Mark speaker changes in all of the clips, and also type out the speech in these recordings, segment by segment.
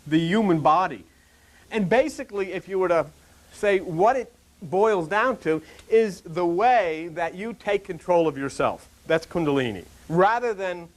Speaker 1: the human body. And basically, if you were to say what it boils down to, is the way that you take control of yourself. That's Kundalini. Rather than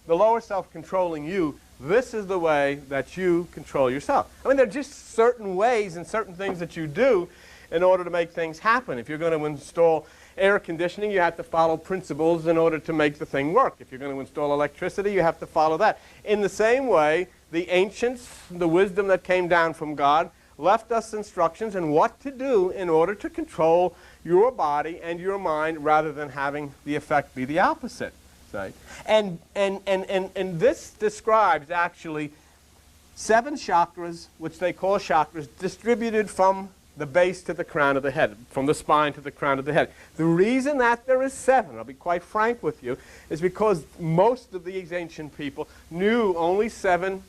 Speaker 1: the lower self controlling you, this is the way that you control yourself. I mean, there are just certain ways and certain things that you do in order to make things happen. If you're going to install air conditioning, you have to follow principles in order to make the thing work. If you're going to install electricity, you have to follow that. In the same way, the ancients, the wisdom that came down from God, left us instructions on what to do in order to control your body and your mind rather than having the effect be the opposite. Right? And this describes actually 7 chakras, which they call chakras, distributed from the base to the crown of the head, from the spine to the crown of the head. The reason that there is 7, I'll be quite frank with you, is because most of these ancient people knew only 7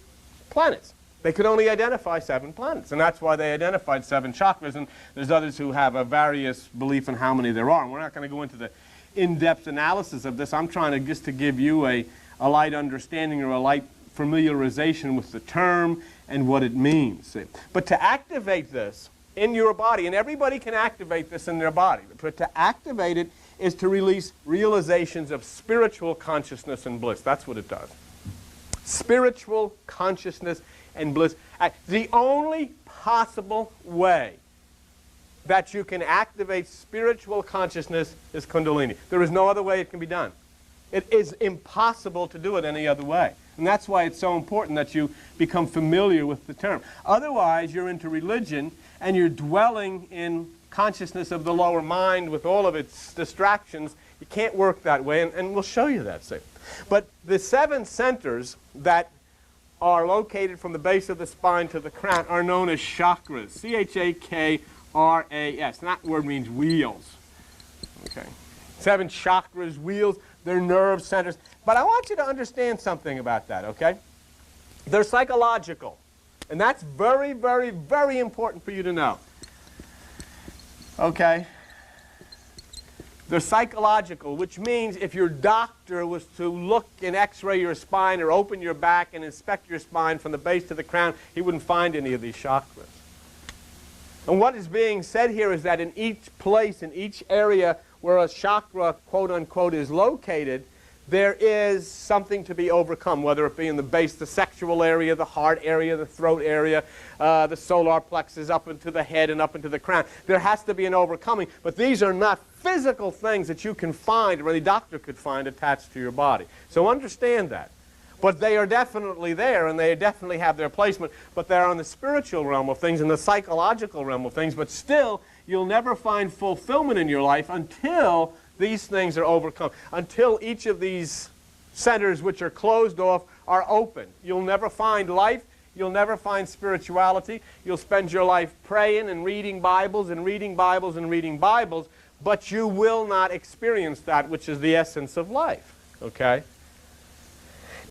Speaker 1: planets. They could only identify 7 planets, and that's why they identified 7 chakras, and there's others who have a various belief in how many there are. And we're not going to go into the in-depth analysis of this. I'm trying to just to give you a light understanding or a light familiarization with the term and what it means. See? But to activate this in your body, and everybody can activate this in their body, but to activate it is to release realizations of spiritual consciousness and bliss. That's what it does. Spiritual consciousness and bliss. The only possible way that you can activate spiritual consciousness is Kundalini. There is no other way it can be done. It is impossible to do it any other way. And that's why it's so important that you become familiar with the term. Otherwise, you're into religion and you're dwelling in consciousness of the lower mind with all of its distractions. You can't work that way, and we'll show you that. See. But the 7 centers that are located from the base of the spine to the crown are known as chakras. C-H-A-K-R-A-S. And that word means wheels. Okay. 7 chakras, wheels, they're nerve centers. But I want you to understand something about that, okay? They're psychological. And that's very, very, very important for you to know. Okay? They're psychological, which means if your doctor was to look and x-ray your spine or open your back and inspect your spine from the base to the crown, he wouldn't find any of these chakras. And what is being said here is that in each place, in each area where a chakra, quote-unquote, is located, there is something to be overcome, whether it be in the base, the sexual area, the heart area, the throat area, the solar plexus, up into the head and up into the crown. There has to be an overcoming, but these are not physical things that you can find or any doctor could find attached to your body. So understand that. But they are definitely there, and they definitely have their placement, but they're on the spiritual realm of things and the psychological realm of things, but still, you'll never find fulfillment in your life until these things are overcome, until each of these centers which are closed off are open. You'll never find life. You'll never find spirituality. You'll spend your life praying and reading Bibles and reading Bibles and reading Bibles, but you will not experience that which is the essence of life. Okay?